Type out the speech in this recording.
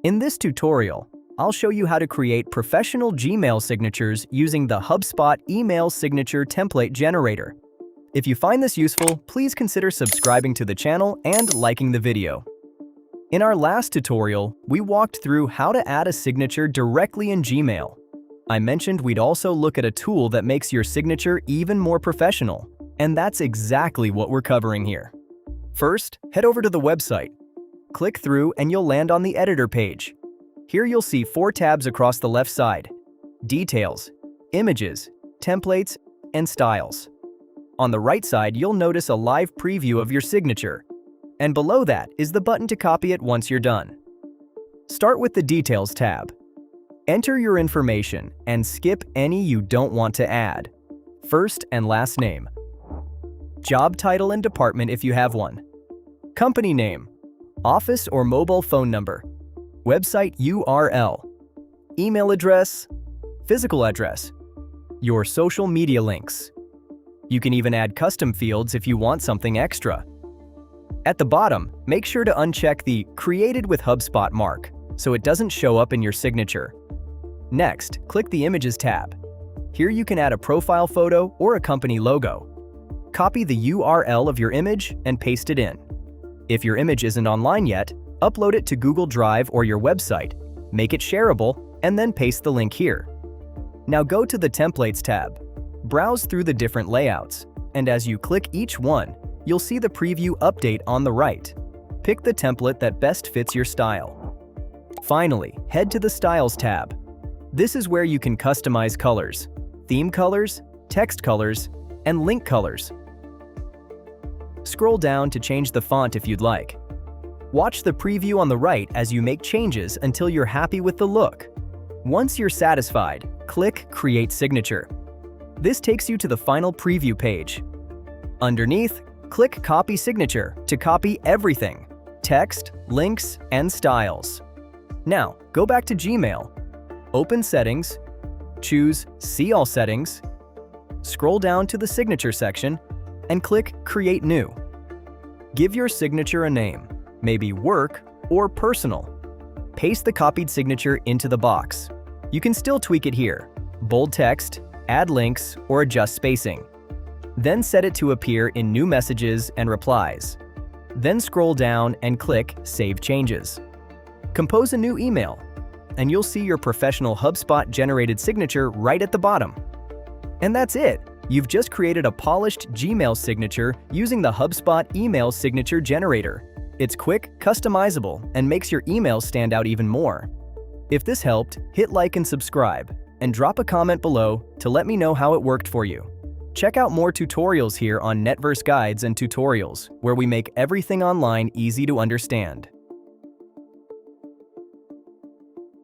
In this tutorial, I'll show you how to create professional Gmail signatures using the HubSpot email signature template generator. If you find this useful, please consider subscribing to the channel and liking the video. In our last tutorial, we walked through how to add a signature directly in Gmail. I mentioned we'd also look at a tool that makes your signature even more professional, and that's exactly what we're covering here. First, head over to the website. Click through and you'll land on the editor page. Here you'll see 4 tabs across the left side: Details, Images, Templates, and Styles. On the right side, you'll notice a live preview of your signature, and below that is the button to copy it once you're done. Start with the Details tab. Enter your information and skip any you don't want to add. First and last name. Job title and department if you have one. Company name. Office or mobile phone number. Website URL. Email address. Physical address. Your social media links. You can even add custom fields if you want something extra. At the bottom, make sure to uncheck the Created with HubSpot mark so it doesn't show up in your signature. Next, click the Images tab. Here you can add a profile photo or a company logo. Copy the URL of your image and paste it in. If your image isn't online yet, upload it to Google Drive or your website, make it shareable, and then paste the link here. Now go to the Templates tab. Browse through the different layouts, and as you click each one, you'll see the preview update on the right. Pick the template that best fits your style. Finally, head to the Styles tab. This is where you can customize colors, theme colors, text colors, and link colors. Scroll down to change the font if you'd like. Watch the preview on the right as you make changes until you're happy with the look. Once you're satisfied, click Create Signature. This takes you to the final preview page. Underneath, click Copy Signature to copy everything: text, links, and styles. Now, go back to Gmail. Open Settings, choose See All Settings, scroll down to the Signature section, and click Create New. Give your signature a name, maybe Work or Personal. Paste the copied signature into the box. You can still tweak it here: bold text, add links, or adjust spacing. Then set it to appear in new messages and replies. Then scroll down and click Save Changes. Compose a new email, and you'll see your professional HubSpot-generated signature right at the bottom. And that's it! You've just created a polished Gmail signature using the HubSpot email signature generator. It's quick, customizable, and makes your emails stand out even more. If this helped, hit like and subscribe, and drop a comment below to let me know how it worked for you. Check out more tutorials here on Netverse guides and tutorials, where we make everything online easy to understand.